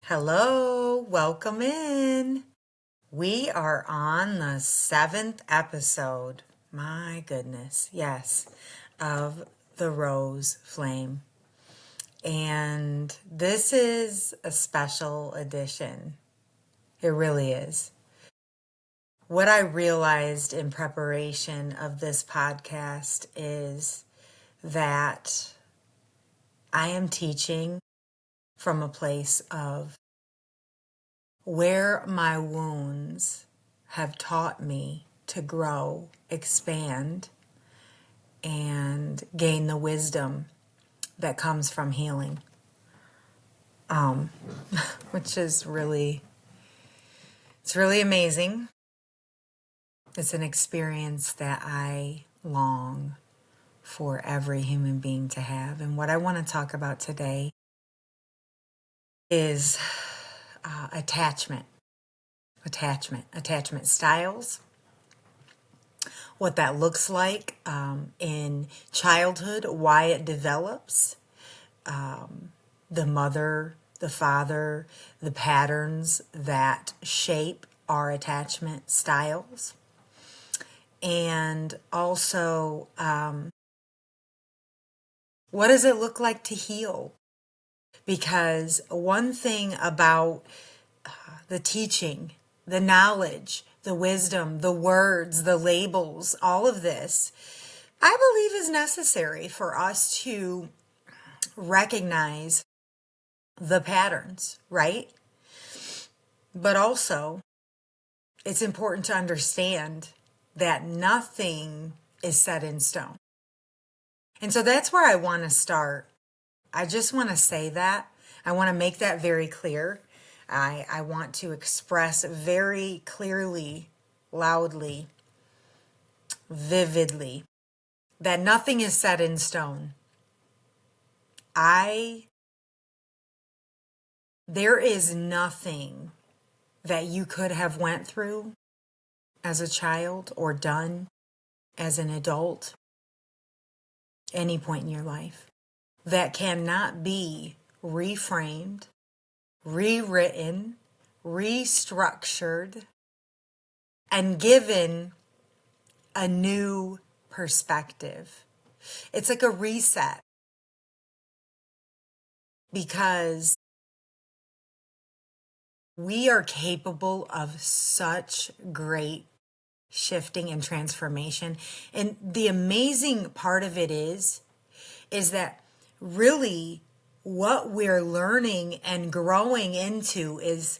Hello, welcome in. We are on the 7th episode, my goodness, yes, of The Rose Flame. And this is a special edition. It really is. What I realized in preparation of this podcast is that I am teaching from a place of where my wounds have taught me to grow, expand, and gain the wisdom that comes from healing, which is it's really amazing. It's an experience that I long for every human being to have. And what I want to talk about today is attachment styles, what that looks like in childhood, why it develops, the mother, the father, the patterns that shape our attachment styles, and also what does it look like to heal? Because one thing about the teaching, the knowledge, the wisdom, the words, the labels, all of this, I believe is necessary for us to recognize the patterns, right? But also, it's important to understand that nothing is set in stone. And so that's where I want to start. I just want to say that. I want to make that very clear. I want to express very clearly, loudly, vividly, that nothing is set in stone. There is nothing that you could have went through as a child or done as an adult, any point in your life, that cannot be reframed, rewritten, restructured, and given a new perspective. It's like a reset, because we are capable of such great shifting and transformation. And the amazing part of it is that really what we're learning and growing into is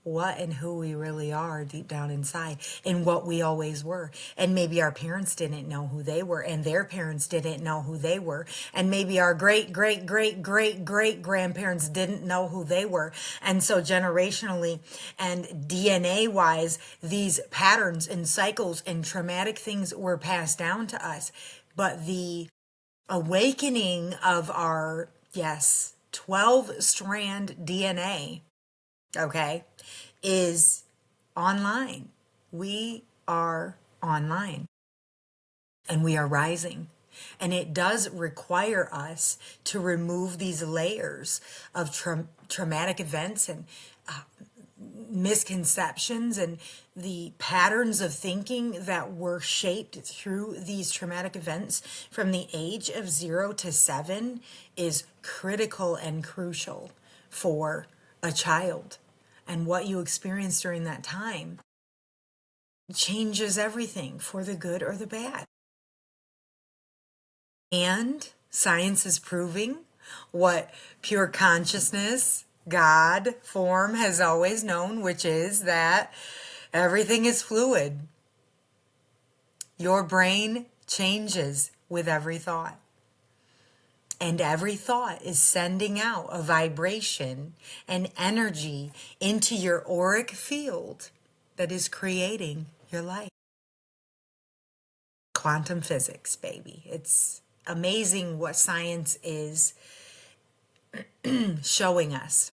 what and who we really are deep down inside, and what we always were. And maybe our parents didn't know who they were, and their parents didn't know who they were, and maybe our great great great great great grandparents didn't know who they were. And so generationally and DNA wise, these patterns and cycles and traumatic things were passed down to us. But the awakening of our 12 strand DNA, okay, is online. We are online and we are rising. And it does require us to remove these layers of traumatic events and misconceptions and the patterns of thinking that were shaped through these traumatic events from the age of 0 to 7 is critical and crucial for a child. And what you experience during that time changes everything for the good or the bad. And science is proving what pure consciousness, God, form has always known, which is that everything is fluid. Your brain changes with every thought. And every thought is sending out a vibration and energy into your auric field that is creating your life. Quantum physics, baby. It's amazing what science is showing us.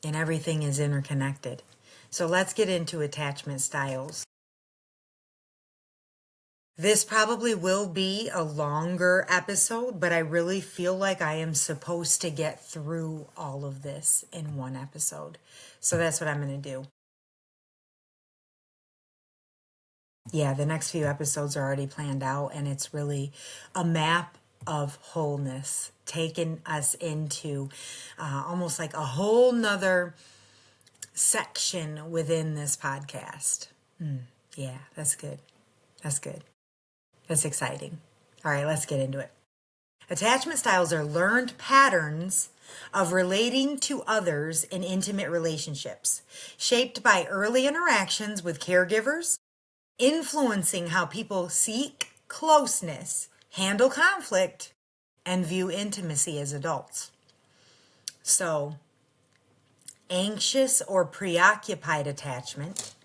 And everything is interconnected. So let's get into attachment styles. This probably will be a longer episode, but I really feel like I am supposed to get through all of this in one episode. So that's what I'm going to do. Yeah, the next few episodes are already planned out, and it's really a map of wholeness, taking us into almost like a whole nother section within this podcast. Yeah, that's good. That's good. That's exciting. All right, let's get into it. Attachment styles are learned patterns of relating to others in intimate relationships, shaped by early interactions with caregivers, influencing how people seek closeness, handle conflict, and view intimacy as adults. So, anxious or preoccupied attachment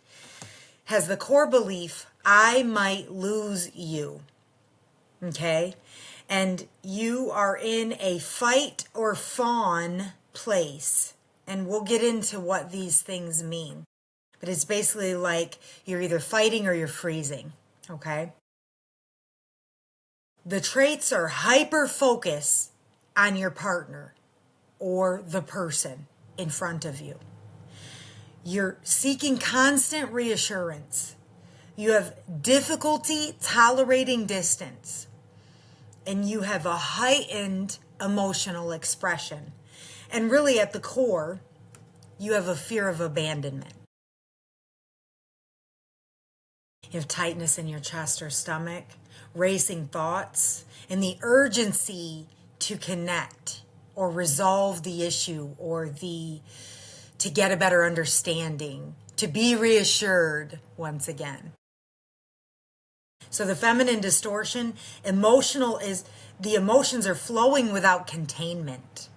has the core belief, I might lose you. Okay? And you are in a fight or fawn place. And we'll get into what these things mean. But it's basically like you're either fighting or you're freezing. Okay? The traits are hyper focus on your partner or the person in front of you. You're seeking constant reassurance. You have difficulty tolerating distance. And you have a heightened emotional expression. And really at the core, you have a fear of abandonment. You have tightness in your chest or stomach, racing thoughts, and the urgency to connect or resolve the issue or to get a better understanding, to be reassured once again. So the feminine distortion, the emotions are flowing without containment.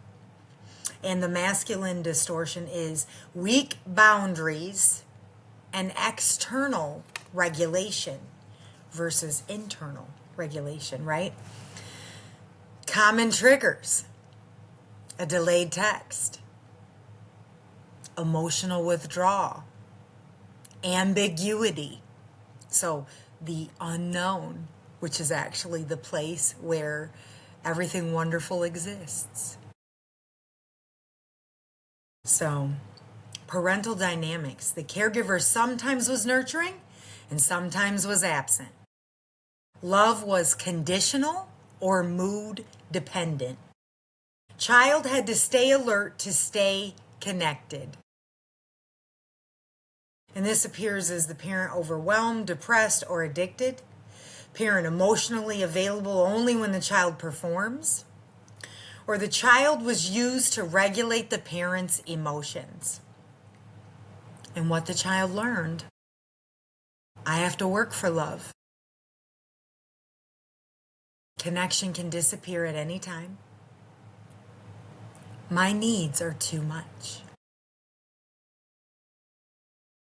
And the masculine distortion is weak boundaries and external regulation versus internal regulation, right? Common triggers: a delayed text, emotional withdrawal, ambiguity. So the unknown, which is actually the place where everything wonderful exists. So, parental dynamics. The caregiver sometimes was nurturing and sometimes was absent. Love was conditional or mood dependent. Child had to stay alert to stay connected. And this appears as the parent overwhelmed, depressed, or addicted. Parent emotionally available only when the child performs. Or the child was used to regulate the parent's emotions. And what the child learned: I have to work for love. Connection can disappear at any time. My needs are too much.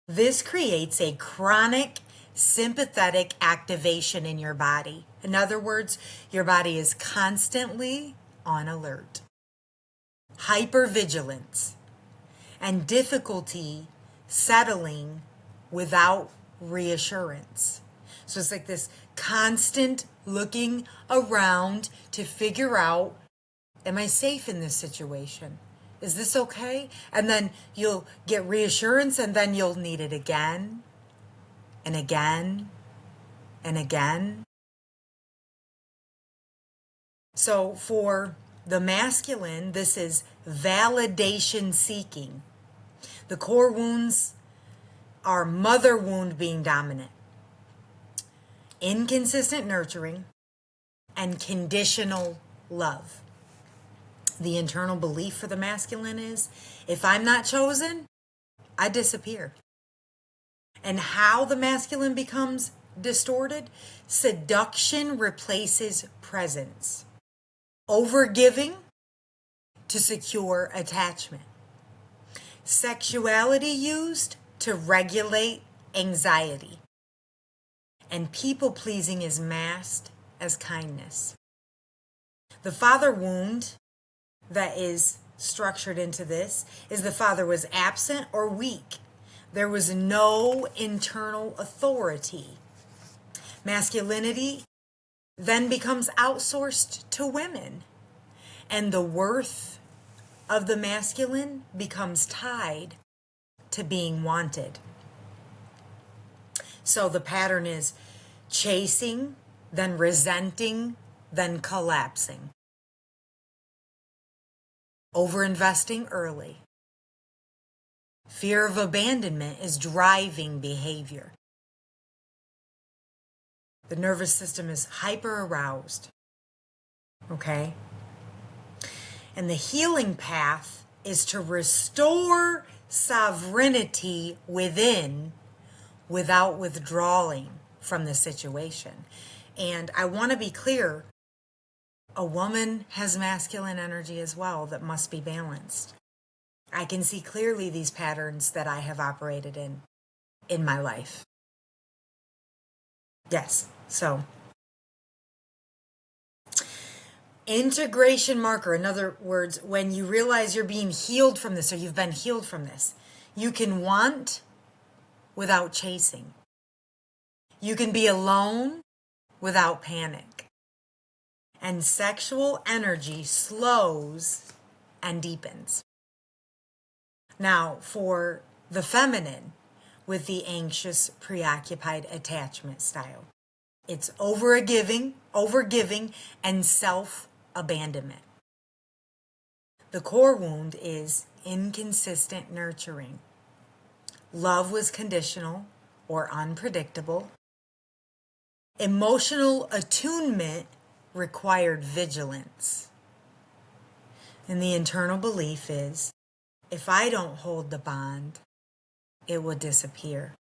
This creates a chronic sympathetic activation in your body. In other words, your body is constantly on alert. Hypervigilance and difficulty settling without reassurance. So it's like this constant looking around to figure out, am I safe in this situation? Is this okay? And then you'll get reassurance, and then you'll need it again and again and again. So for the masculine, this is validation seeking. The core wounds are mother wound being dominant, inconsistent nurturing, and conditional love. The internal belief for the masculine is, if I'm not chosen, I disappear. And how the masculine becomes distorted: seduction replaces presence. Overgiving to secure attachment. Sexuality used to regulate anxiety. And people-pleasing is masked as kindness. The father wound that is structured into this is the father was absent or weak. There was no internal authority. Masculinity then becomes outsourced to women, and the worth of the masculine becomes tied to being wanted. So the pattern is chasing, then resenting, then collapsing. Overinvesting early. Fear of abandonment is driving behavior. The nervous system is hyper aroused. Okay? And the healing path is to restore sovereignty within without withdrawing from the situation. And I want to be clear, a woman has masculine energy as well that must be balanced. I can see clearly these patterns that I have operated in my life. Yes, so integration marker, in other words, when you realize you're being healed from this or you've been healed from this, you can want without chasing. You can be alone without panic. And sexual energy slows and deepens. Now, for the feminine, with the anxious, preoccupied attachment style, it's overgiving, and self-abandonment. The core wound is inconsistent nurturing. Love was conditional or unpredictable. Emotional attunement required vigilance. And the internal belief is, if I don't hold the bond, it will disappear.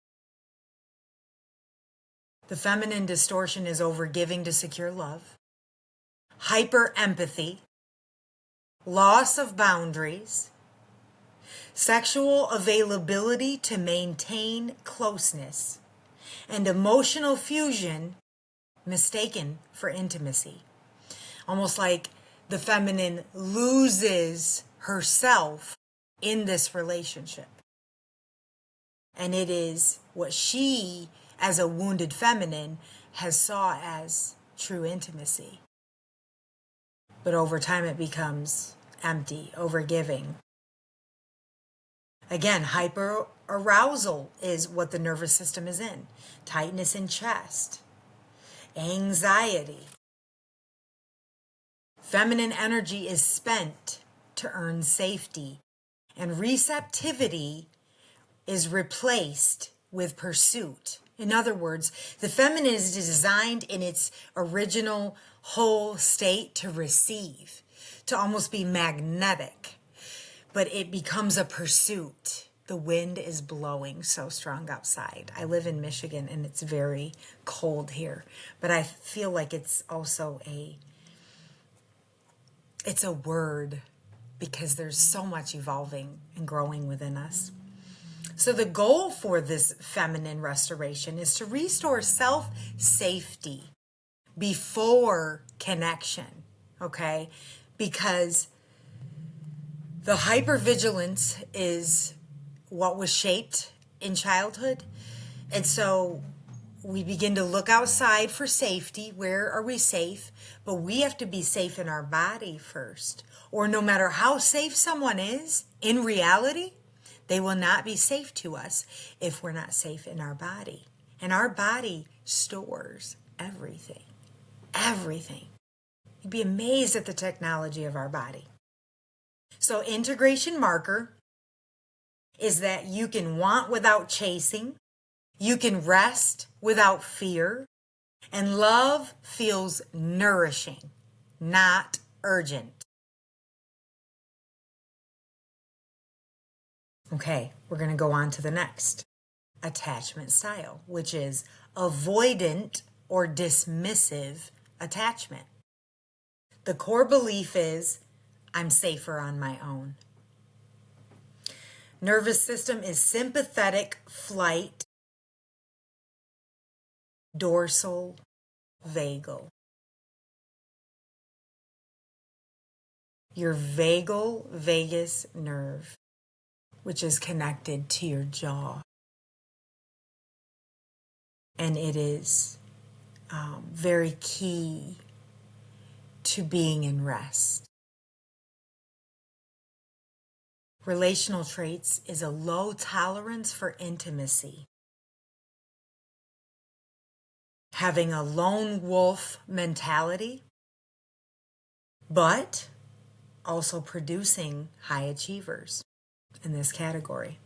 The feminine distortion is overgiving to secure love, hyper empathy, loss of boundaries, sexual availability to maintain closeness, and emotional fusion mistaken for intimacy. Almost like the feminine loses herself in this relationship. And it is what she, as a wounded feminine, has saw as true intimacy. But over time it becomes empty, overgiving. Again, hyperarousal is what the nervous system is in. Tightness in chest, anxiety. Feminine energy is spent to earn safety, and receptivity is replaced with pursuit. In other words, the feminine is designed in its original whole state to receive, to almost be magnetic, but it becomes a pursuit. The wind is blowing so strong outside. I live in Michigan and it's very cold here, but I feel like it's also it's a word because there's so much evolving and growing within us. So the goal for this feminine restoration is to restore self-safety before connection, okay? Because the hypervigilance is what was shaped in childhood. And so we begin to look outside for safety. Where are we safe? But we have to be safe in our body first. Or no matter how safe someone is, in reality, they will not be safe to us if we're not safe in our body. And our body stores everything. Everything. You'd be amazed at the technology of our body. So integration marker is that you can want without chasing. You can rest without fear. And love feels nourishing, not urgent. Okay, we're going to go on to the next attachment style, which is avoidant or dismissive attachment. The core belief is, I'm safer on my own. Nervous system is sympathetic flight, dorsal, vagal. Your vagal vagus nerve, which is connected to your jaw. And it is very key to being in rest. Relational traits is a low tolerance for intimacy, having a lone wolf mentality, but also producing high achievers in this category.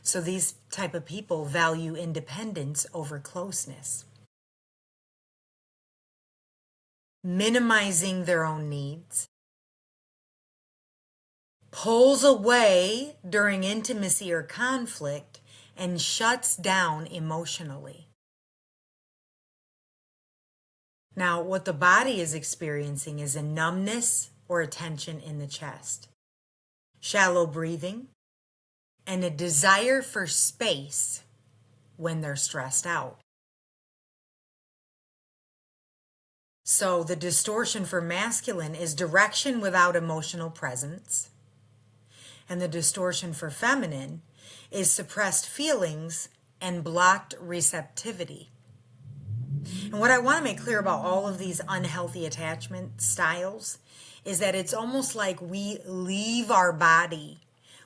So these type of people value independence over closeness, minimizing their own needs, pulls away during intimacy or conflict, and shuts down emotionally. Now, what the body is experiencing is a numbness or a tension in the chest, shallow breathing, and a desire for space when they're stressed out. So the distortion for masculine is direction without emotional presence. And the distortion for feminine is suppressed feelings and blocked receptivity. And what I want to make clear about all of these unhealthy attachment styles is that it's almost like we leave our body.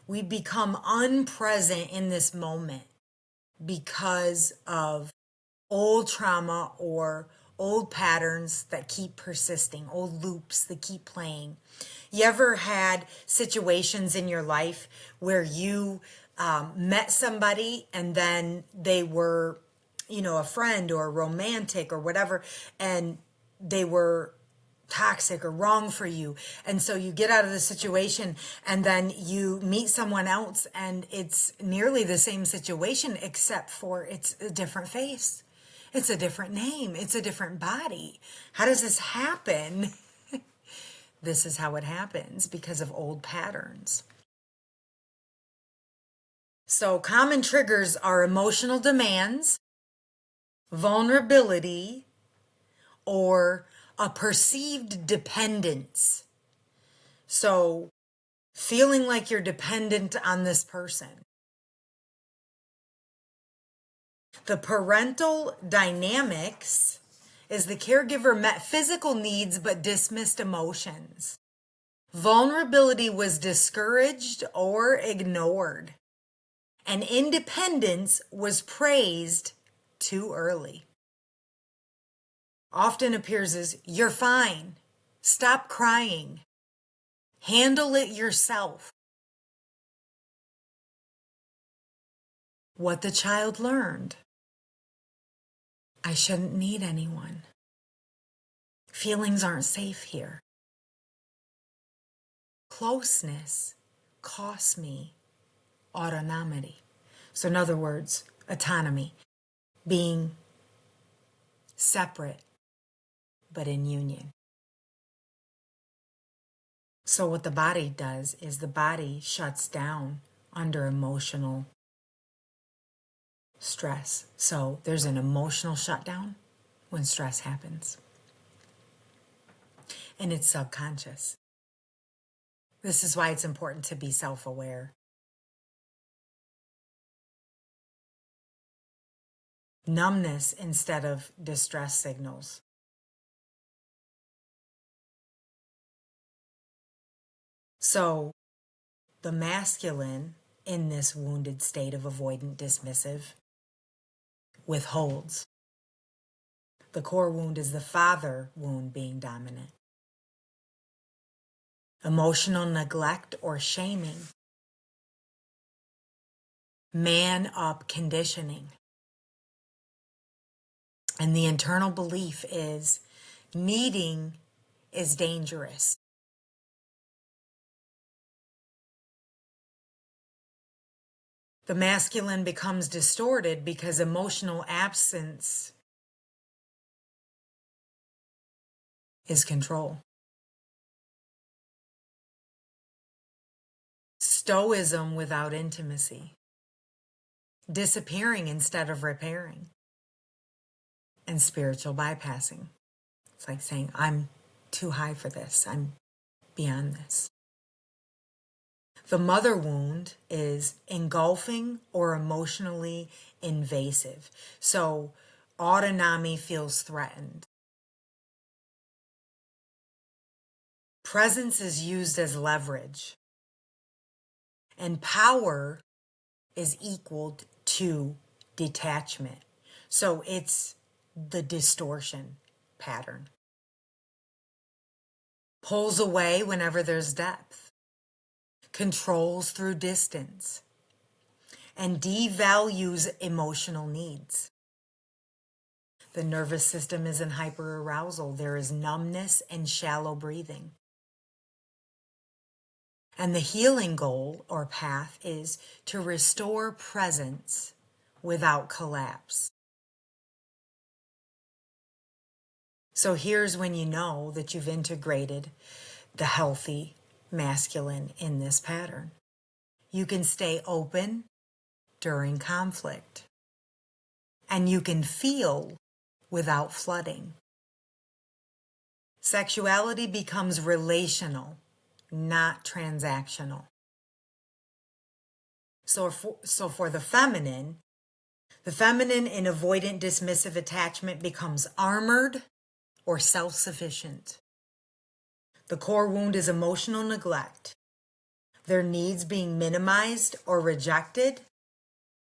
We become unpresent in this moment because of old trauma or old patterns that keep persisting, old loops that keep playing. You ever had situations in your life where you met somebody and then they were, a friend or romantic or whatever, and they were toxic or wrong for you, and so you get out of the situation and then you meet someone else and it's nearly the same situation except for it's a different face, it's a different name, it's a different body. How does this happen? This is how it happens because of old patterns. So common triggers are emotional demands, vulnerability, or a perceived dependence. So feeling like you're dependent on this person. The parental dynamics is the caregiver met physical needs but dismissed emotions. Vulnerability was discouraged or ignored. And independence was praised too early. Often appears as, you're fine, stop crying, handle it yourself. What the child learned: I shouldn't need anyone. Feelings aren't safe here. Closeness costs me autonomy. So in other words, autonomy, being separate but in union. So what the body does is the body shuts down under emotional stress. So there's an emotional shutdown when stress happens. And it's subconscious. This is why it's important to be self-aware. Numbness instead of distress signals. So the masculine in this wounded state of avoidant dismissive withholds. The core wound is the father wound being dominant. Emotional neglect or shaming. Man up conditioning. And the internal belief is needing is dangerous. The masculine becomes distorted because emotional absence is control. Stoicism without intimacy. Disappearing instead of repairing. And spiritual bypassing. It's like saying, I'm too high for this. I'm beyond this. The mother wound is engulfing or emotionally invasive. So Autonomy feels threatened. Presence is used as leverage. And power is equaled to detachment. So it's the distortion pattern. Pulls away whenever there's depth. Controls through distance. And devalues emotional needs. The nervous system is in hyperarousal. There is numbness and shallow breathing. And the healing goal or path is to restore presence without collapse. So here's when you know that you've integrated the healthy masculine in this pattern. You can stay open during conflict. And you can feel without flooding. Sexuality becomes relational, not transactional. So for the feminine in avoidant dismissive attachment becomes armored or self-sufficient. The core wound is emotional neglect, their needs being minimized or rejected,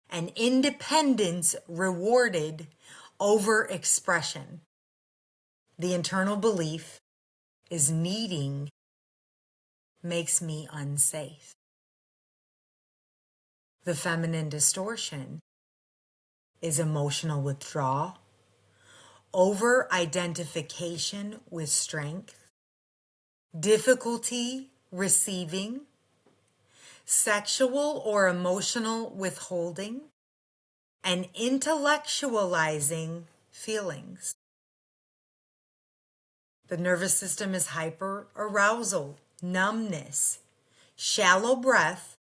and independence rewarded over expression. The internal belief is needing makes me unsafe. The feminine distortion is emotional withdrawal, over identification with strength, difficulty receiving, sexual or emotional withholding, and intellectualizing feelings. The nervous system is hyperarousal, numbness, shallow breath,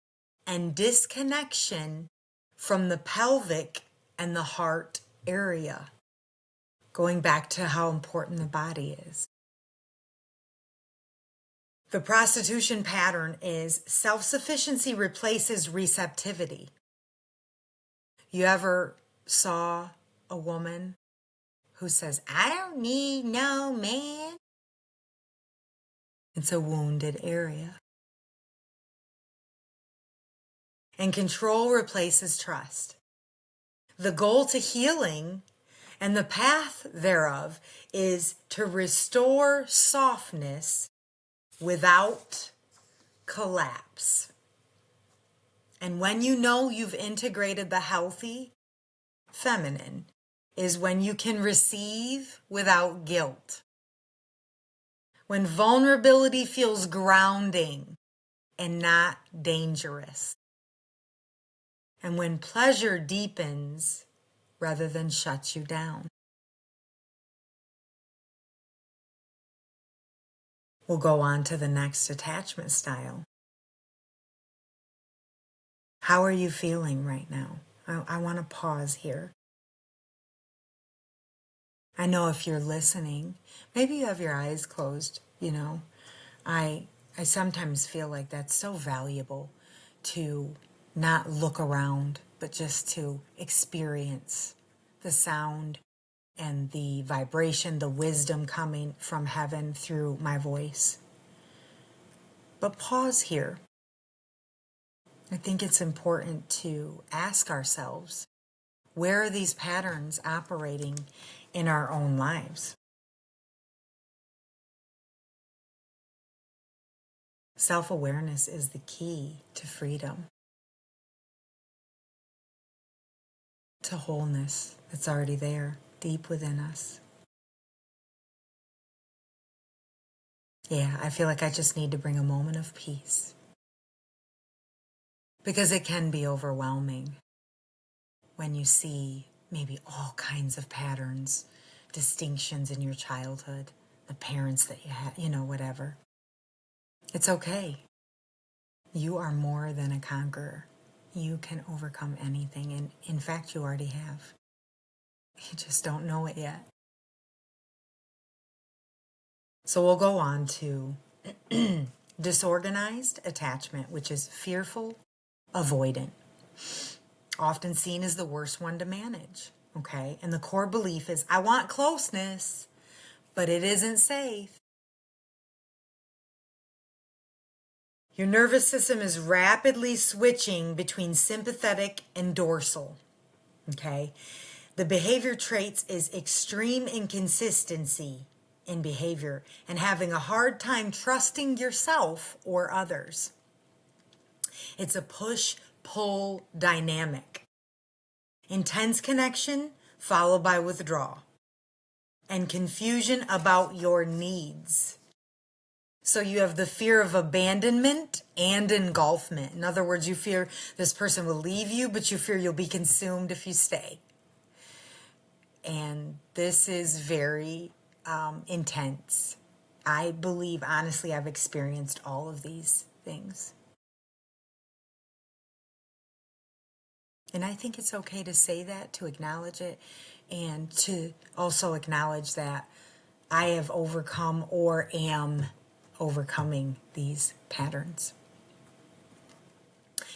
and disconnection from the pelvic and the heart area. Going back to how important the body is. The prostitution pattern is self-sufficiency replaces receptivity. You ever saw a woman who says, "I don't need no man"? It's a wounded area. And control replaces trust. The goal to healing and the path thereof is to restore softness without collapse. And when you know you've integrated the healthy feminine is when you can receive without guilt. When vulnerability feels grounding and not dangerous. And when pleasure deepens rather than shuts you down. We'll go on to the next attachment style. How are you feeling right now? I want to pause here. I know if you're listening, maybe you have your eyes closed, I sometimes feel like that's so valuable to not look around, but just to experience the sound and the vibration, the wisdom coming from heaven through my voice. But pause here. I think it's important to ask ourselves, where are these patterns operating in our own lives? Self-awareness is the key to freedom, to wholeness that's already there, deep within us. Yeah, I feel like I just need to bring a moment of peace. Because it can be overwhelming when you see maybe all kinds of patterns, distinctions in your childhood, the parents that you had, whatever. It's okay. You are more than a conqueror. You can overcome anything, and in fact, you already have. You just don't know it yet. So we'll go on to disorganized attachment, which is fearful, avoidant, often seen as the worst one to manage. Okay. And the core belief is I want closeness, but it isn't safe. Your nervous system is rapidly switching between sympathetic and dorsal. Okay. The behavior traits is extreme inconsistency in behavior and having a hard time trusting yourself or others. It's a push-pull dynamic. Intense connection followed by withdrawal and confusion about your needs. So you have the fear of abandonment and engulfment. In other words, you fear this person will leave you, but you fear you'll be consumed if you stay. And this is very intense. I believe, honestly, I've experienced all of these things. And I think it's okay to say that, to acknowledge it, and to also acknowledge that I have overcome or am overcoming these patterns.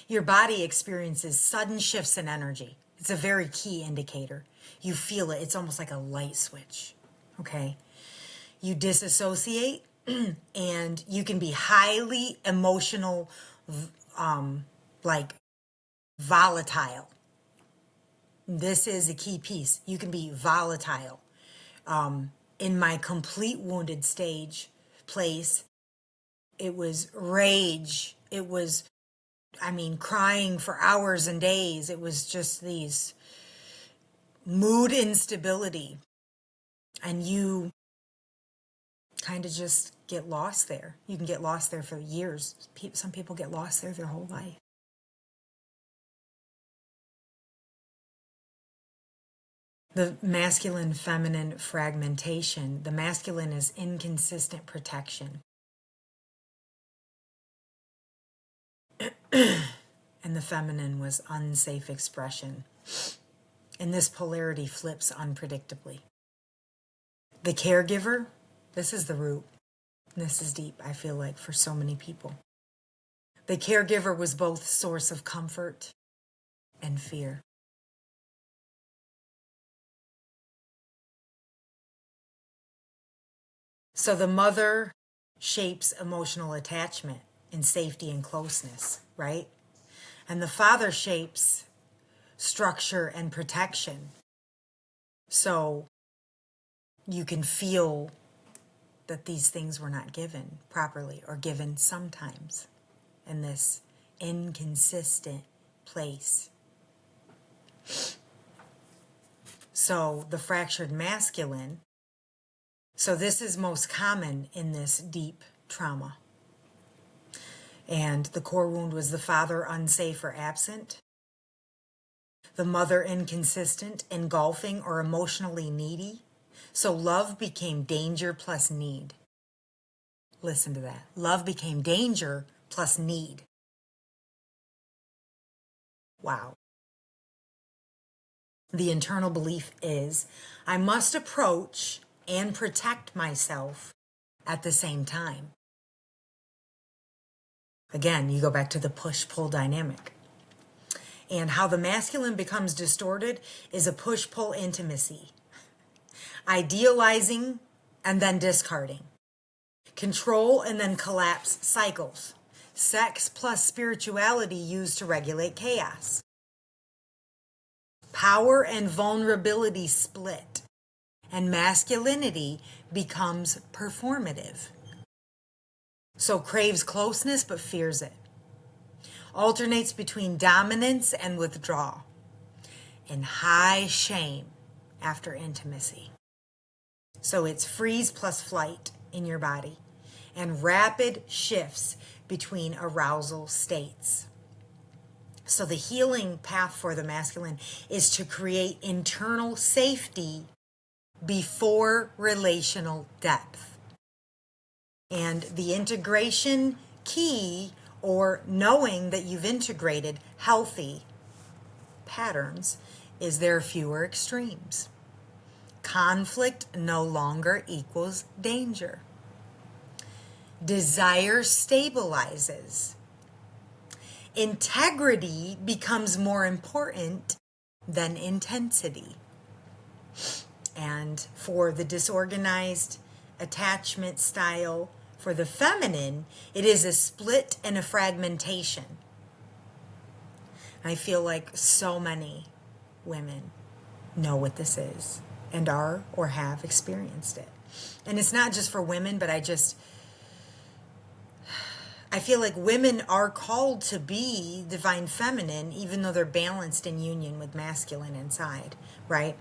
Your body experiences sudden shifts in energy. It's a very key indicator. You feel it. It's almost like a light switch. Okay? You disassociate and you can be highly emotional, like volatile. This is a key piece. You can be volatile. In my complete wounded stage place, it was rage. It was, crying for hours and days. It was just these mood instability. And you kind of just get lost there. You can get lost there for years. Some people get lost there their whole life. The masculine-feminine fragmentation. The masculine is inconsistent protection. And the feminine was unsafe expression. And this polarity flips unpredictably. The caregiver, this is the root. This is deep, I feel like, for so many people. The caregiver was both source of comfort and fear. So the mother shapes emotional attachment and safety and closeness, right? And the father shapes structure and protection. So you can feel that these things were not given properly or given sometimes in this inconsistent place. So the fractured masculine, so this is most common in this deep trauma. And the core wound was the father unsafe or absent, the mother inconsistent, engulfing, or emotionally needy. So love became danger plus need. Listen to that. Love became danger plus need. Wow. The internal belief is, I must approach and protect myself at the same time. Again, you go back to the push-pull dynamic. And how the masculine becomes distorted is a push-pull intimacy. Idealizing and then discarding. Control and then collapse cycles. Sex plus spirituality used to regulate chaos. Power and vulnerability split. And masculinity becomes performative. So craves closeness but fears it. Alternates between dominance and withdrawal. And high shame after intimacy. So it's freeze plus flight in your body. And rapid shifts between arousal states. So the healing path for the masculine is to create internal safety before relational depth. And the integration key, or knowing that you've integrated healthy patterns, is there are fewer extremes. Conflict no longer equals danger. Desire stabilizes. Integrity becomes more important than intensity. And for the disorganized attachment style, for the feminine, it is a split and a fragmentation. I feel like so many women know what this is and are or have experienced it. And it's not just for women, but I feel like women are called to be divine feminine, even though they're balanced in union with masculine inside, right?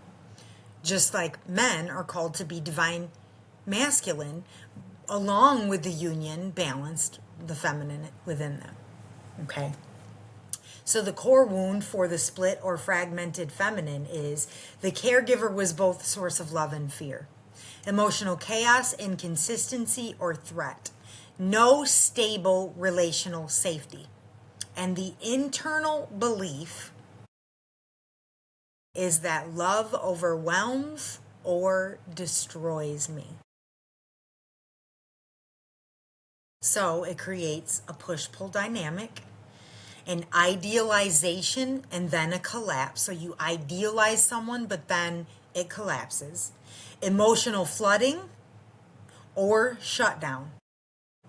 Just like men are called to be divine masculine, along with the union balanced, the feminine within them, okay? So the core wound for the split or fragmented feminine is the caregiver was both source of love and fear, emotional chaos, inconsistency, or threat, no stable relational safety. And the internal belief is that love overwhelms or destroys me. So it creates a push-pull dynamic, an idealization, and then a collapse. So you idealize someone, but then it collapses. Emotional flooding or shutdown.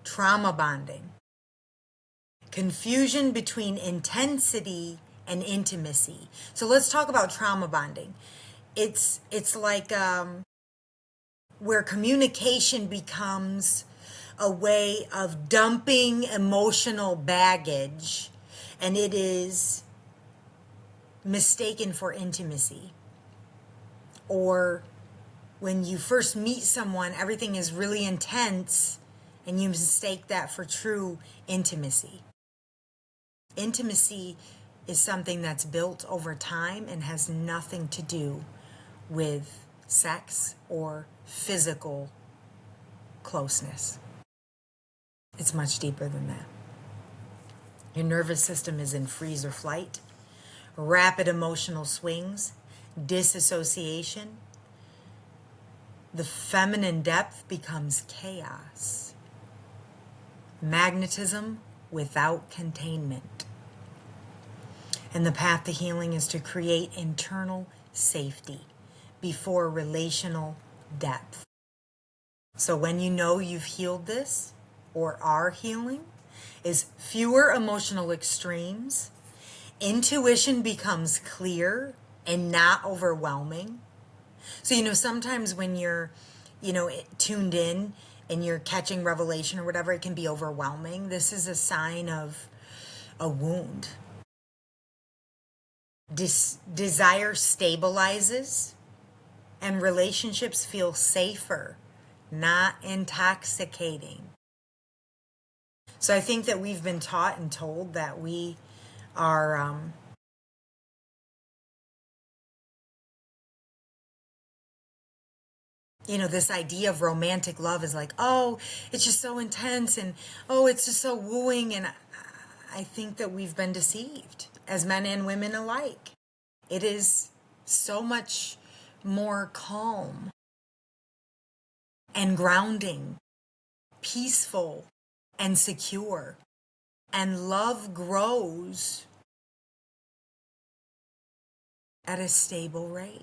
Trauma bonding. Confusion between intensity and intimacy. So let's talk about trauma bonding. It's like where communication becomes a way of dumping emotional baggage, and it is mistaken for intimacy. Or when you first meet someone, everything is really intense, and you mistake that for true intimacy. Intimacy is something that's built over time and has nothing to do with sex or physical closeness. It's much deeper than that. Your nervous system is in freeze or flight, rapid emotional swings, disassociation. The feminine depth becomes chaos. Magnetism without containment. And the path to healing is to create internal safety before relational depth. So when you know you've healed this or are healing, is fewer emotional extremes. Intuition becomes clear and not overwhelming. So, sometimes when you're, tuned in and you're catching revelation or whatever, it can be overwhelming. This is a sign of a wound. Desire stabilizes and relationships feel safer, not intoxicating. So I think that we've been taught and told that we are this idea of romantic love is like, oh, it's just so intense, and oh, it's just so wooing. And I think that we've been deceived as men and women alike. It is so much more calm and grounding, peaceful and secure. And love grows at a stable rate.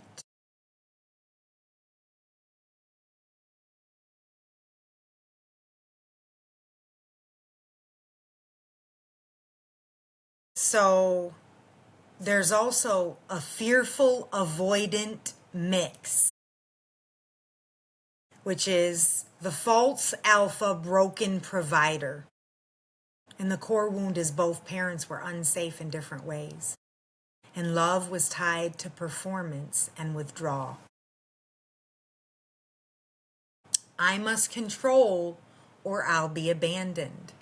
So there's also a fearful avoidant mix, which is the false alpha broken provider. And the core wound is both parents were unsafe in different ways. And love was tied to performance and withdrawal. I must control or I'll be abandoned.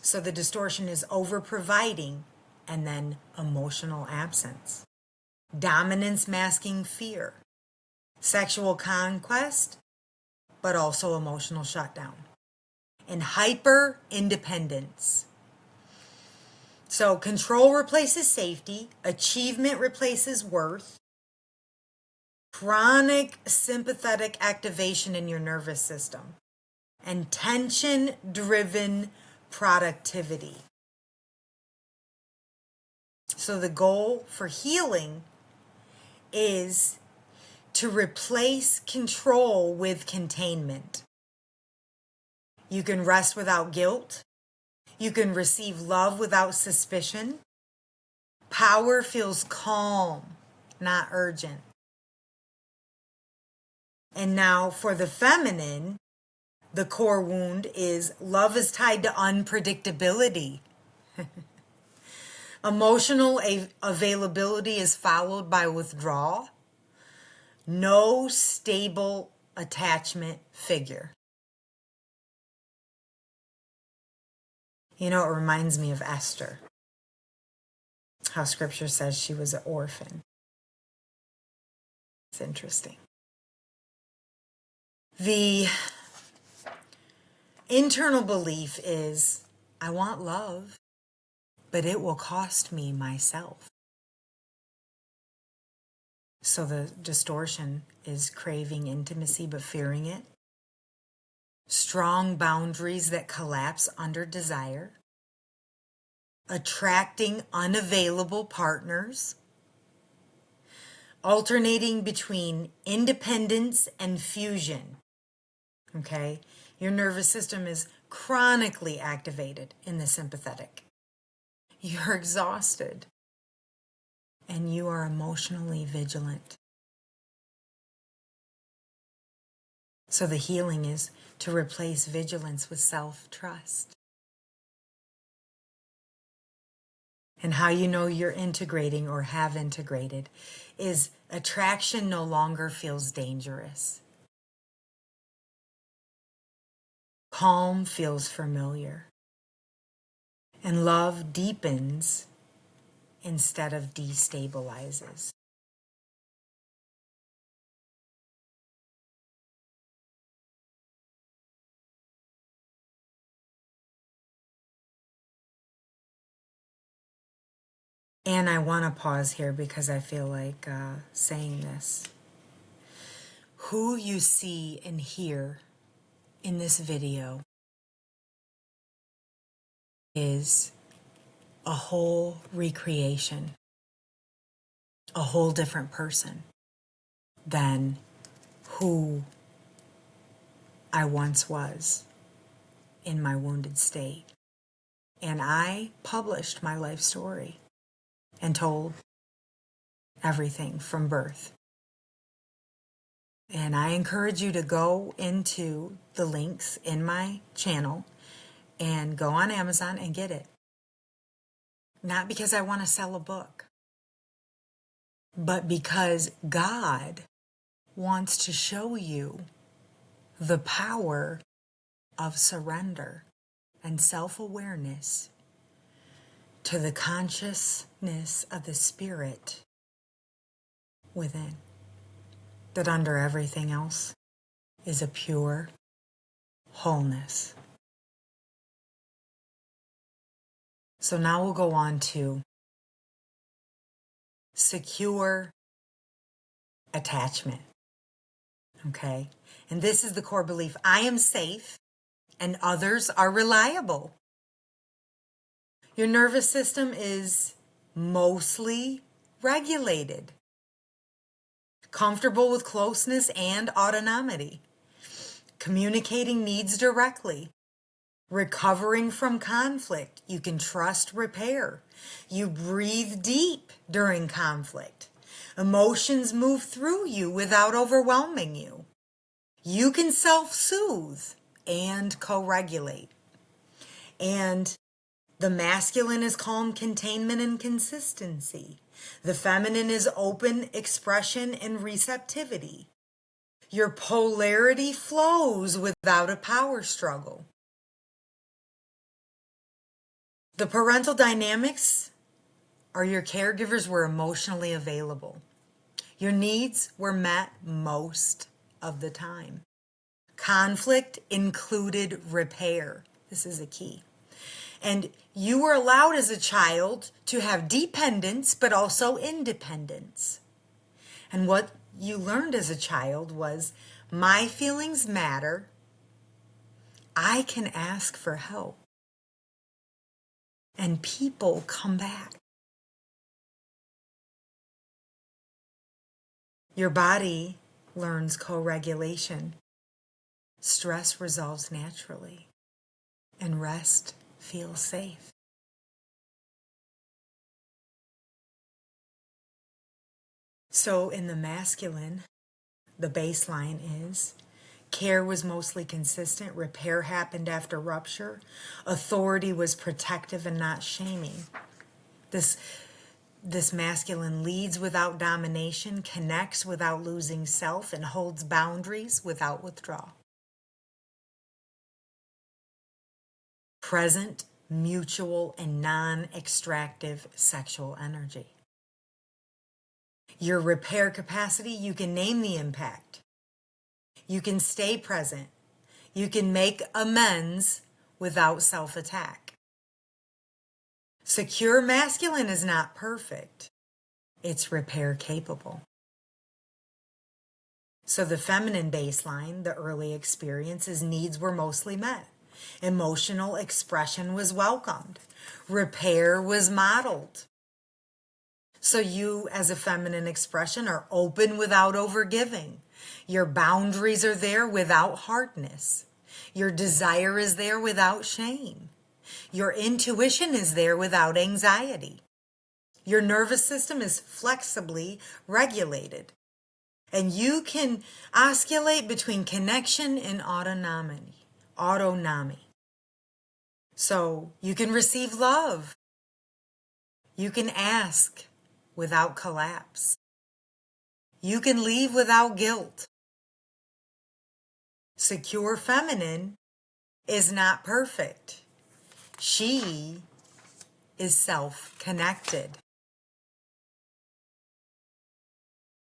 So the distortion is over providing and then emotional absence. Dominance masking fear. Sexual conquest, but also emotional shutdown. And hyper independence. So control replaces safety, achievement replaces worth, chronic sympathetic activation in your nervous system, and tension-driven productivity. So the goal for healing is to replace control with containment. You can rest without guilt. You can receive love without suspicion. Power feels calm, not urgent. And now for the feminine, the core wound is love is tied to unpredictability. Emotional availability is followed by withdrawal. No stable attachment figure. You know, it reminds me of Esther, how scripture says she was an orphan. It's interesting. The internal belief is, I want love, but it will cost me myself. So the distortion is craving intimacy but fearing it. Strong boundaries that collapse under desire. Attracting unavailable partners. Alternating between independence and fusion. Okay? Your nervous system is chronically activated in the sympathetic. You're exhausted. And you are emotionally vigilant. So the healing is to replace vigilance with self-trust. And how you know you're integrating or have integrated is attraction no longer feels dangerous. Calm feels familiar. And love deepens instead of destabilizes. And I want to pause here because I feel like saying this. Who you see and hear in this video is a whole recreation, a whole different person than who I once was in my wounded state. And I published my life story and told everything from birth. And I encourage you to go into the links in my channel and go on Amazon and get it. Not because I want to sell a book, but because God wants to show you the power of surrender and self-awareness to the consciousness of the spirit within. That under everything else is a pure wholeness. So now we'll go on to secure attachment. Okay? And this is the core belief. I am safe and others are reliable. Your nervous system is mostly regulated. Comfortable with closeness and autonomy. Communicating needs directly. Recovering from conflict. You can trust repair. You breathe deep during conflict. Emotions move through you without overwhelming you. You can self-soothe and co-regulate. And the masculine is calm containment and consistency. The feminine is open expression and receptivity. Your polarity flows without a power struggle. The parental dynamics are your caregivers were emotionally available. Your needs were met most of the time. Conflict included repair. This is a key. And you were allowed as a child to have dependence, but also independence. And what you learned as a child was, my feelings matter. I can ask for help. And people come back. Your body learns co-regulation. Stress resolves naturally, and rest feels safe. So in the masculine, the baseline is care was mostly consistent, repair happened after rupture, authority was protective and not shaming. This masculine leads without domination, connects without losing self, and holds boundaries without withdrawal. Present, mutual, and non-extractive sexual energy. Your repair capacity, you can name the impact. You can stay present. You can make amends without self-attack. Secure masculine is not perfect. It's repair capable. So the feminine baseline, the early experiences, needs were mostly met. Emotional expression was welcomed. Repair was modeled. So you, as a feminine expression, are open without overgiving. Your boundaries are there without hardness. Your desire is there without shame. Your intuition is there without anxiety. Your nervous system is flexibly regulated. And you can oscillate between connection and autonomy. So you can receive love. You can ask without collapse. You can leave without guilt. Secure feminine is not perfect. She is self-connected.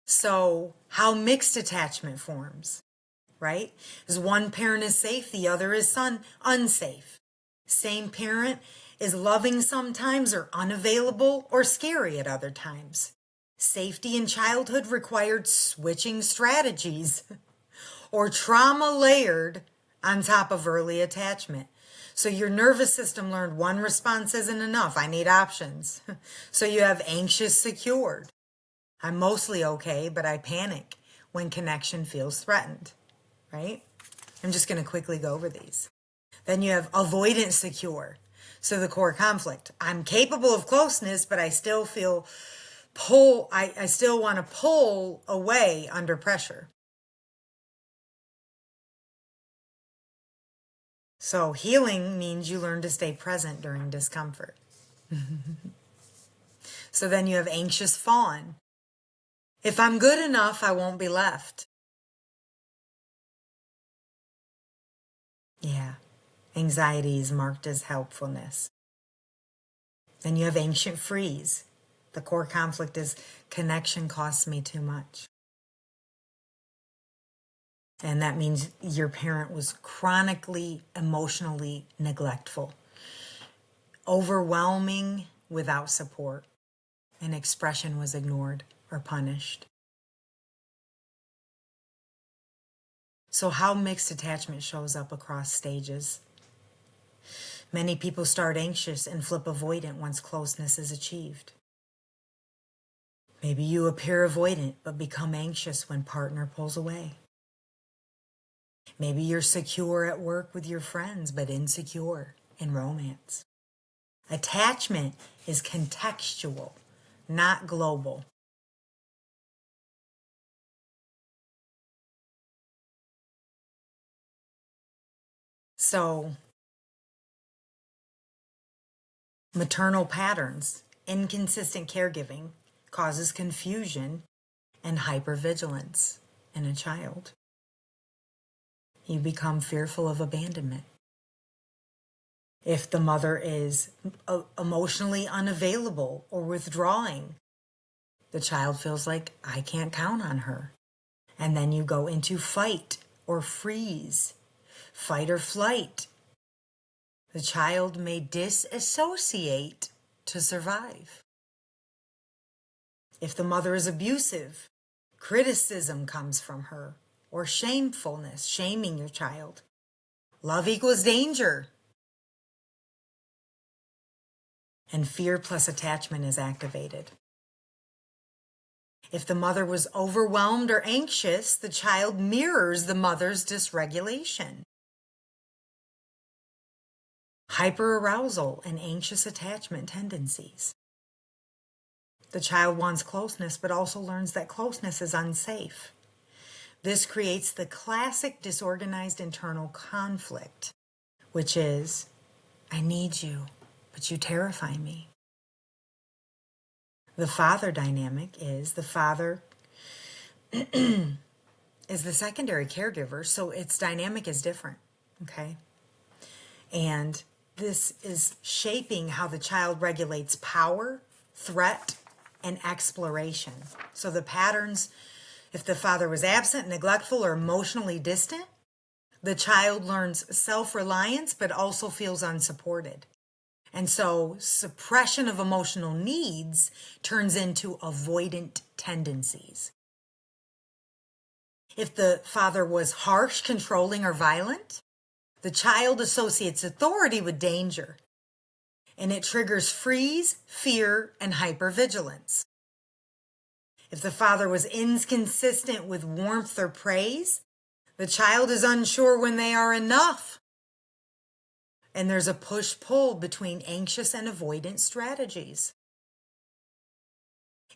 So how mixed attachment forms, right? As one parent is safe, the other is unsafe. Same parent is loving sometimes or unavailable or scary at other times. Safety in childhood required switching strategies or trauma layered on top of early attachment. So your nervous system learned one response isn't enough. I need options. So you have anxious secured. I'm mostly okay, but I panic when connection feels threatened, right? I'm just going to quickly go over these. Then you have avoidant secure. So the core conflict. I'm capable of closeness, but I still feel I still want to pull away under pressure. So healing means you learn to stay present during discomfort. So then you have anxious fawn. If I'm good enough, I won't be left. Yeah, anxiety is marked as helpfulness. Then you have ancient freeze. The core conflict is connection costs me too much. And that means your parent was chronically emotionally neglectful, overwhelming without support, and expression was ignored or punished. So how mixed attachment shows up across stages. Many people start anxious and flip avoidant once closeness is achieved. Maybe you appear avoidant but become anxious when partner pulls away. Maybe you're secure at work with your friends but insecure in romance. Attachment is contextual, not global. So, maternal patterns, inconsistent caregiving causes confusion and hypervigilance in a child. You become fearful of abandonment. If the mother is emotionally unavailable or withdrawing, the child feels like, I can't count on her. And then you go into fight or freeze, fight or flight. The child may disassociate to survive. If the mother is abusive, criticism comes from her, or shamefulness, shaming your child. Love equals danger. And fear plus attachment is activated. If the mother was overwhelmed or anxious, the child mirrors the mother's dysregulation. Hyperarousal and anxious attachment tendencies. The child wants closeness, but also learns that closeness is unsafe. This creates the classic disorganized internal conflict, which is, I need you, but you terrify me. The father dynamic is the father is the secondary caregiver, so its dynamic is different, okay? And this is shaping how the child regulates power, threat, and exploration. So the patterns, if the father was absent, neglectful, or emotionally distant, the child learns self-reliance but also feels unsupported. And so suppression of emotional needs turns into avoidant tendencies. If the father was harsh, controlling, or violent, the child associates authority with danger, and it triggers freeze, fear, and hypervigilance. If the father was inconsistent with warmth or praise, the child is unsure when they are enough. And there's a push-pull between anxious and avoidant strategies.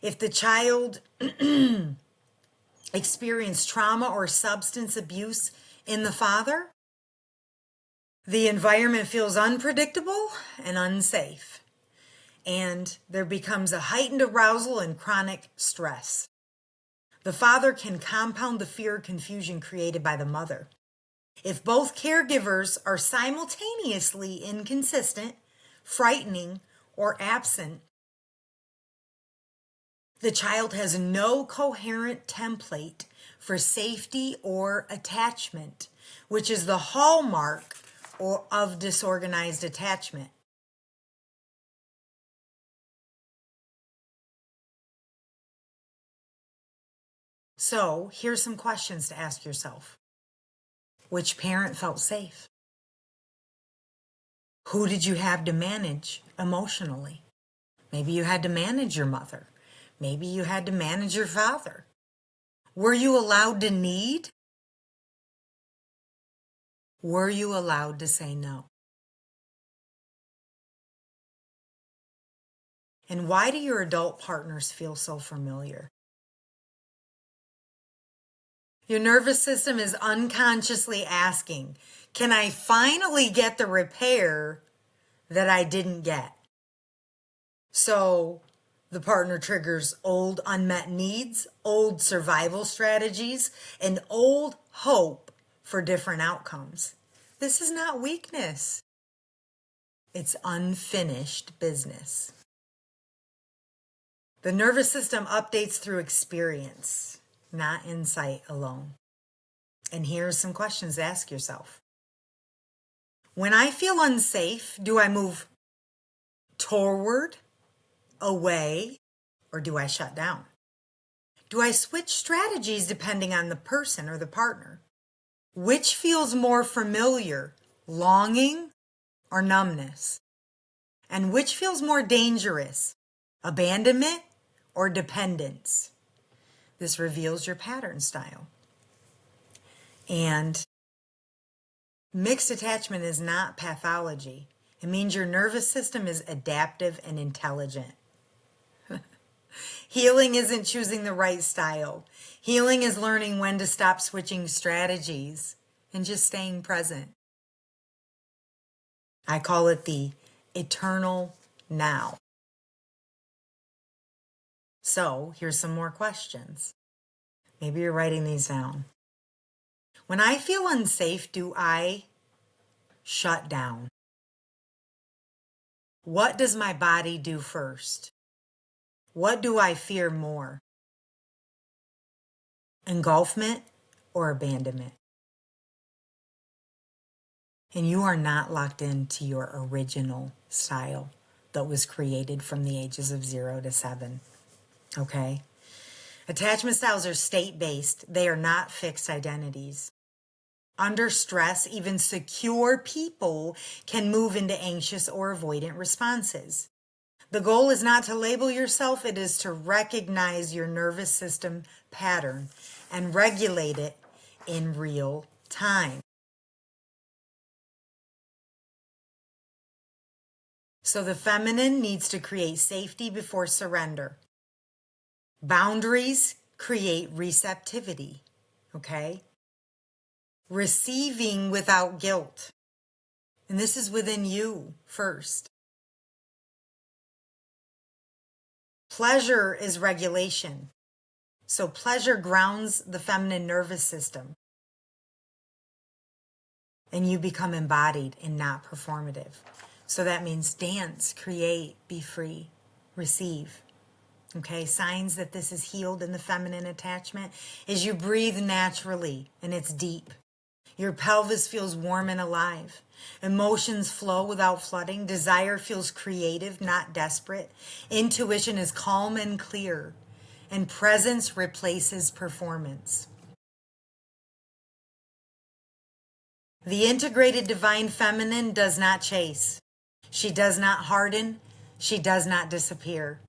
If the child experienced trauma or substance abuse in the father, the environment feels unpredictable and unsafe, and there becomes a heightened arousal and chronic stress. The father can compound the fear and confusion created by the mother. If both caregivers are simultaneously inconsistent, frightening, or absent, the child has no coherent template for safety or attachment, which is the hallmark of disorganized attachment. So here's some questions to ask yourself. Which parent felt safe? Who did you have to manage emotionally? Maybe you had to manage your mother. Maybe you had to manage your father. Were you allowed to need? Were you allowed to say no? And why do your adult partners feel so familiar? Your nervous system is unconsciously asking, can I finally get the repair that I didn't get? So the partner triggers old unmet needs, old survival strategies, and old hope for different outcomes. This is not weakness. It's unfinished business. The nervous system updates through experience, not insight alone. And here's some questions to ask yourself. When I feel unsafe, do I move toward, away, or do I shut down? Do I switch strategies depending on the person or the partner? Which feels more familiar, longing or numbness? And which feels more dangerous, abandonment or dependence? This reveals your pattern style. And mixed attachment is not pathology. It means your nervous system is adaptive and intelligent. Healing isn't choosing the right style. Healing is learning when to stop switching strategies and just staying present. I call it the eternal now. So here's some more questions. Maybe you're writing these down. When I feel unsafe, do I shut down? What does my body do first? What do I fear more? Engulfment or abandonment? And you are not locked into your original style that was created from the ages of 0 to 7. Okay? Attachment styles are state-based. They are not fixed identities. Under stress, even secure people can move into anxious or avoidant responses. The goal is not to label yourself, it is to recognize your nervous system pattern and regulate it in real time. So the feminine needs to create safety before surrender. Boundaries create receptivity, okay? Receiving without guilt. And this is within you first. Pleasure is regulation. So pleasure grounds the feminine nervous system. And you become embodied and not performative. So that means dance, create, be free, receive. Okay, signs that this is healed in the feminine attachment is you breathe naturally and it's deep. Your pelvis feels warm and alive. Emotions flow without flooding. Desire feels creative, not desperate. Intuition is calm and clear. And presence replaces performance. The integrated divine feminine does not chase. She does not harden. She does not disappear.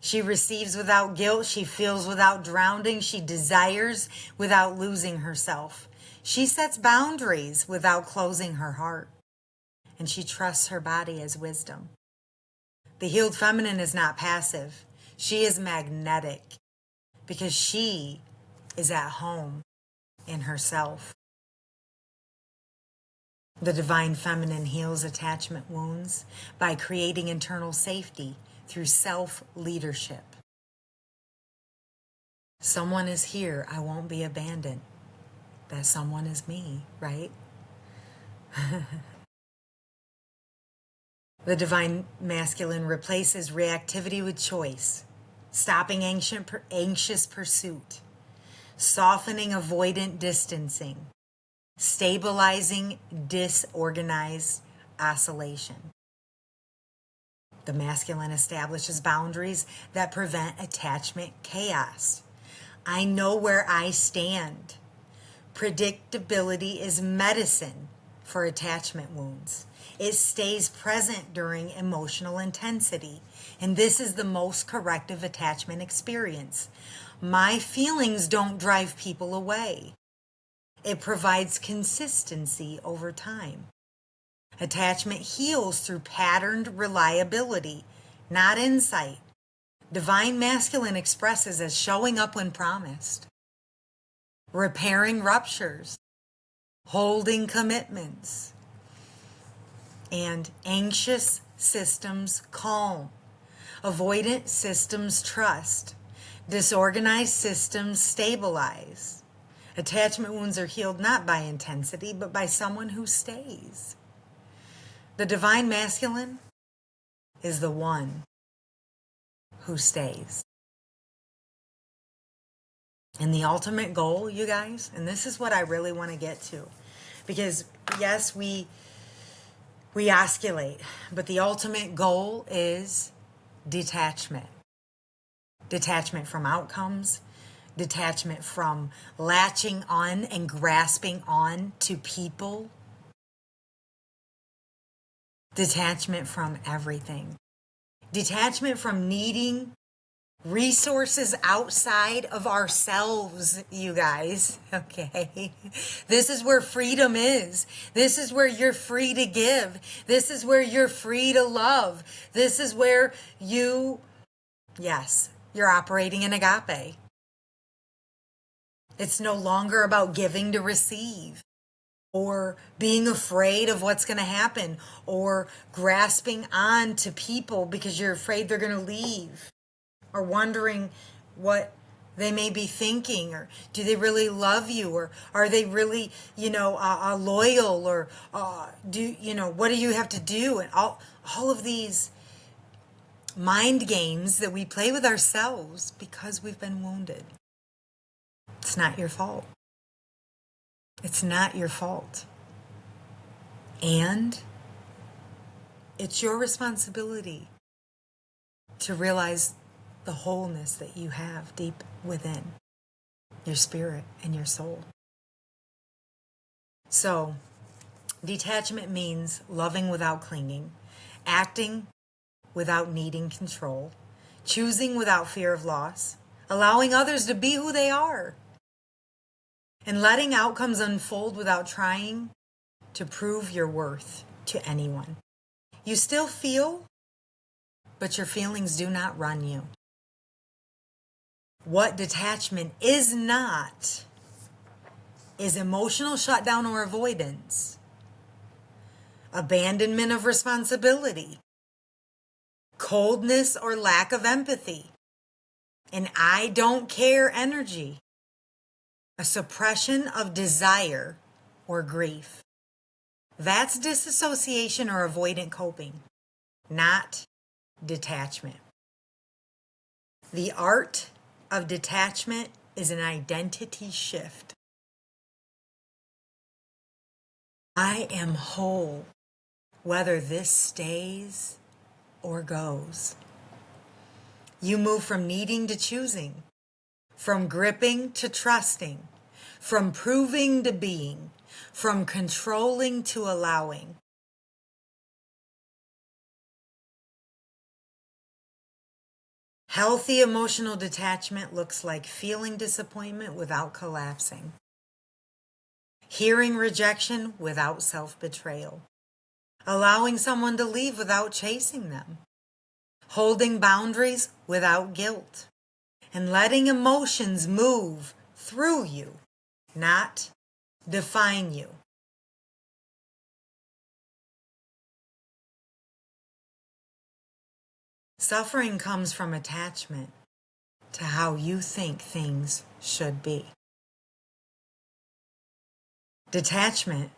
She receives without guilt. She feels without drowning. She desires without losing herself. She sets boundaries without closing her heart. And she trusts her body as wisdom. The healed feminine is not passive. She is magnetic because she is at home in herself. The divine feminine heals attachment wounds by creating internal safety through self-leadership. Someone is here. I won't be abandoned. That someone is me, right? The divine masculine replaces reactivity with choice, stopping anxious pursuit, softening avoidant distancing, stabilizing disorganized oscillation. The masculine establishes boundaries that prevent attachment chaos. I know where I stand. Predictability is medicine for attachment wounds. It stays present during emotional intensity, and this is the most corrective attachment experience. My feelings don't drive people away. It provides consistency over time. Attachment heals through patterned reliability, not insight. Divine masculine expresses as showing up when promised, repairing ruptures, holding commitments, and anxious systems calm, avoidant systems trust, disorganized systems stabilize. Attachment wounds are healed not by intensity, but by someone who stays. The divine masculine is the one who stays. And the ultimate goal, you guys, and this is what I really want to get to, because yes, we oscillate, but the ultimate goal is detachment. Detachment from outcomes, detachment from latching on and grasping on to people, detachment from everything, detachment from needing resources outside of ourselves, you guys, okay? This is where freedom is. This is where you're free to give. This is where you're free to love. This is where you're operating in agape. It's no longer about giving to receive, or being afraid of what's going to happen, or grasping on to people because you're afraid they're going to leave, or wondering what they may be thinking, or do they really love you, or are they really, loyal, or what do you have to do, and all of these mind games that we play with ourselves because we've been wounded. It's not your fault. It's not your fault. And it's your responsibility to realize the wholeness that you have deep within your spirit and your soul. So, detachment means loving without clinging, acting without needing control, choosing without fear of loss, allowing others to be who they are, and letting outcomes unfold without trying to prove your worth to anyone. You still feel, but your feelings do not run you. What detachment is not is emotional shutdown or avoidance, abandonment of responsibility, coldness or lack of empathy, an I don't care energy, a suppression of desire or grief. That's disassociation or avoidant coping, not detachment. The art of detachment is an identity shift. I am whole, whether this stays or goes. You move from needing to choosing, from gripping to trusting, from proving to being, from controlling to allowing. Healthy emotional detachment looks like feeling disappointment without collapsing, hearing rejection without self-betrayal, allowing someone to leave without chasing them, holding boundaries without guilt, and letting emotions move through you, not define you. Suffering comes from attachment to how you think things should be. Detachment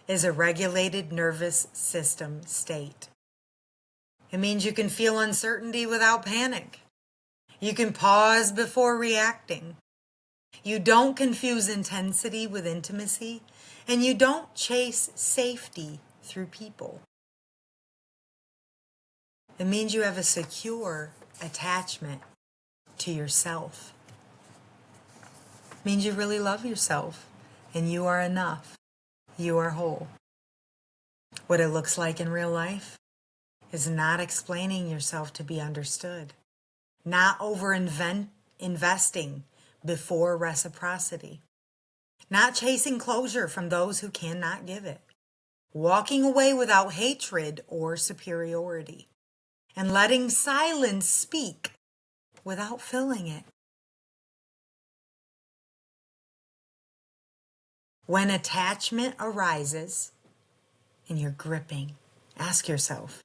is a regulated nervous system state. It means you can feel uncertainty without panic. You can pause before reacting. You don't confuse intensity with intimacy, and you don't chase safety through people. It means you have a secure attachment to yourself. It means you really love yourself, and you are enough. You are whole. What it looks like in real life is not explaining yourself to be understood, not investing before reciprocity, not chasing closure from those who cannot give it, walking away without hatred or superiority, and letting silence speak without filling it. When attachment arises and you're gripping, ask yourself,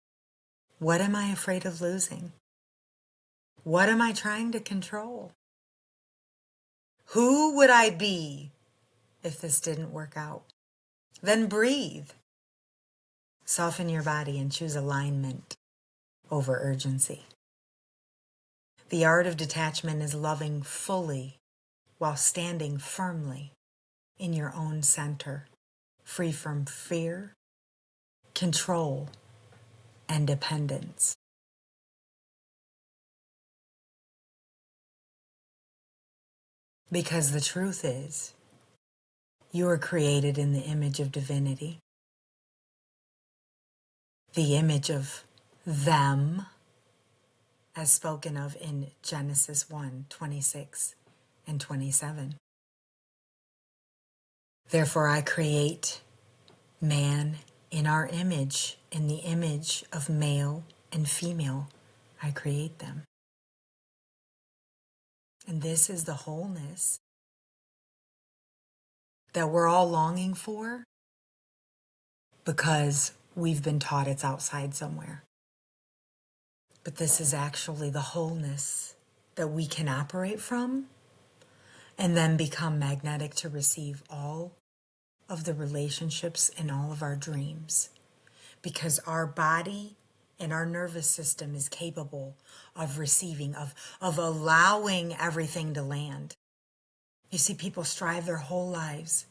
what am I afraid of losing? What am I trying to control? Who would I be if this didn't work out? Then breathe. Soften your body and choose alignment over urgency. The art of detachment is loving fully while standing firmly in your own center, free from fear, control, and dependence. Because the truth is, you are created in the image of divinity, the image of them, as spoken of in Genesis 1:26 and 27. Therefore, I create man in our image, in the image of male and female, I create them. And this is the wholeness that we're all longing for because we've been taught it's outside somewhere. But this is actually the wholeness that we can operate from and then become magnetic to receive all of the relationships and all of our dreams. Because our body and our nervous system is capable of receiving, of allowing everything to land. You see, people strive their whole lives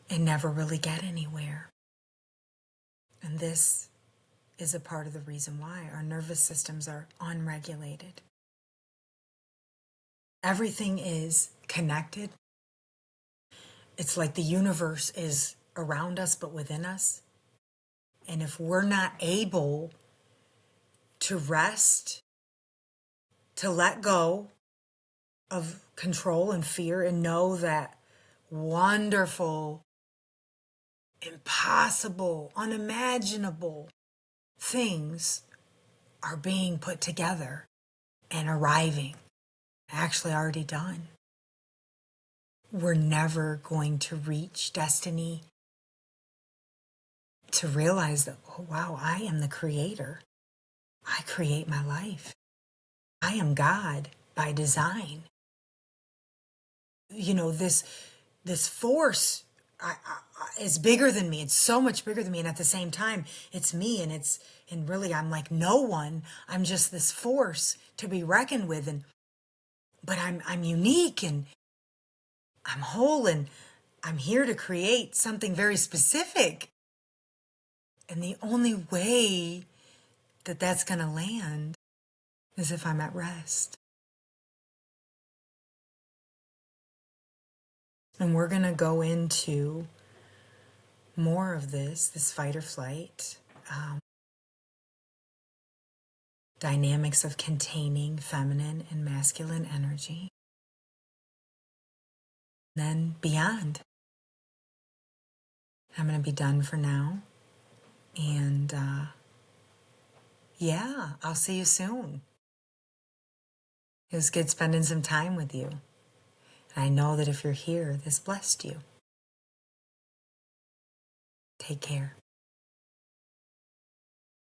and never really get anywhere. And this is a part of the reason why our nervous systems are unregulated. Everything is connected. It's like the universe is around us but within us. And if we're not able to rest, to let go of control and fear and know that wonderful, impossible, unimaginable things are being put together and arriving, actually already done. We're never going to reach destiny to realize that, oh, wow, I am the creator. I create my life. I am God by design. You know, this force is bigger than me. It's so much bigger than me. And at the same time, it's me, and really I'm like no one. I'm just this force to be reckoned with. But I'm unique, and I'm whole, and I'm here to create something very specific. And the only way that that's going to land is if I'm at rest. And we're going to go into more of this fight or flight, dynamics of containing feminine and masculine energy. Then beyond. I'm going to be done for now. And yeah, I'll see you soon. It was good spending some time with you. And I know that if you're here, this blessed you. Take care.